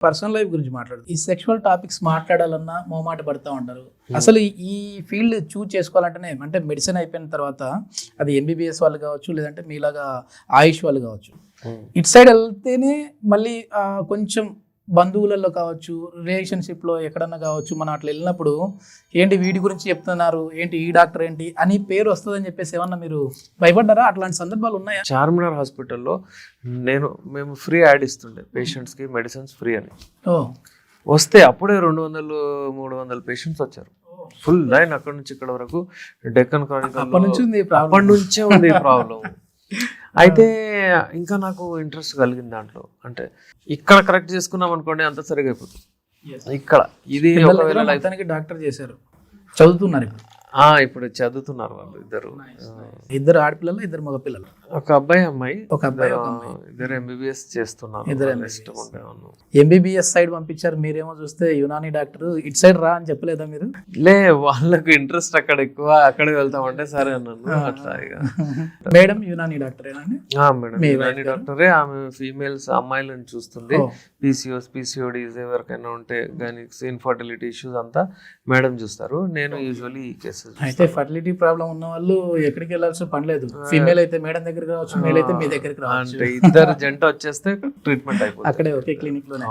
Personal life గురించి మాట్లాడు. ఈ సెక్షువల్ టాపిక్స్ మాట్లాడాలన్నా మొహమాట పడుతూ ఉంటారు. అసలు ఈ ఫీల్డ్ చూజ్ చేసుకోవాలంటేనే, అంటే మెడిసిన్ అయిపోయిన తర్వాత అది ఎంబీబీఎస్ వాళ్ళు కావచ్చు, లేదంటే మీలాగా ఆయుష్ వాళ్ళు కావచ్చు, ఇటు సైడ్ వెళ్తేనే మళ్ళీ కొంచెం బంధువులలో కావచ్చు, రిలేషన్షిప్లో ఎక్కడన్నా కావచ్చు, మనం అట్లా వెళ్ళినప్పుడు ఏంటి వీడి గురించి చెప్తున్నారు, ఏంటి ఈ డాక్టర్ ఏంటి అని పేరు వస్తుందని చెప్పేసి ఏమన్నా మీరు భయపడ్డారా? అట్లాంటి సందర్భాలు ఉన్నాయా? చార్మినార్ హాస్పిటల్లో మేము ఫ్రీ యాడ్ ఇస్తుండే పేషెంట్స్కి మెడిసిన్స్ ఫ్రీ అని. వస్తే అప్పుడే 200-300 పేషెంట్స్ వచ్చారు. ఫుల్ లైన్ అక్కడ నుంచి ఇక్కడ వరకు. డెక్కన్ క్రానికల్ అప్పటి నుంచే ఉంది ప్రాబ్లం. అయితే ఇంకా నాకు ఇంట్రెస్ట్ కలిగింది దాంట్లో. అంటే ఇక్కడ కరెక్ట్ చేసుకున్నాం అనుకోండి, అంత సరిగా అయిపోతుంది. ఇక్కడ ఇది డాక్టర్ చేశారు, చదువుతున్నారు ఇప్పుడు చదువుతున్నారు వాళ్ళు ఇద్దరు ఆడపిల్లలు, ఇద్దరు మగ పిల్లలు, ఒక అబ్బాయి అమ్మాయి. ఒక అబ్బాయి ఇద్దరు ఎంబీబీఎస్ చేస్తున్నారు. ఎంబీబీఎస్ సైడ్ పంపించారు, మీరేమో చూస్తే యునాని డాక్టర్ ఇటు సైడ్ రా అని చెప్పలేదా మీరు? లే, వాళ్ళకు ఇంట్రెస్ట్ అక్కడ ఎక్కువ, అక్కడికి వెళ్తామంటే సరే అన్నాను. అట్లా మేడం యునాని డాక్టరేనండి? మేడం యునాని డాక్టరే. ఆమె ఫీమేల్స్ అమ్మాయిలను చూస్తుంది. పీసీఓడీస్ ఎవరికైనా ఉంటే కానీ ఇన్ఫర్టిలిటీ ఇష్యూస్ అంతా మేడం చూస్తారు. నేను యూజువల్లీ ఈ కేసెస్. అయితే ఫర్టిలిటీ ప్రాబ్లం ఉన్న వాళ్ళు ఎక్కడికి వెళ్ళాల్సిన పని లేదు. ఫీమేల్ అయితే మేడం దగ్గరికి రావచ్చు, మేల్ అయితే మీ దగ్గరికి రావచ్చు. అంటే ఇద్దరు జంట వచ్చేస్తే ట్రీట్మెంట్ అయిపోతుంది అక్కడే ఒకే క్లినిక్ లోనే.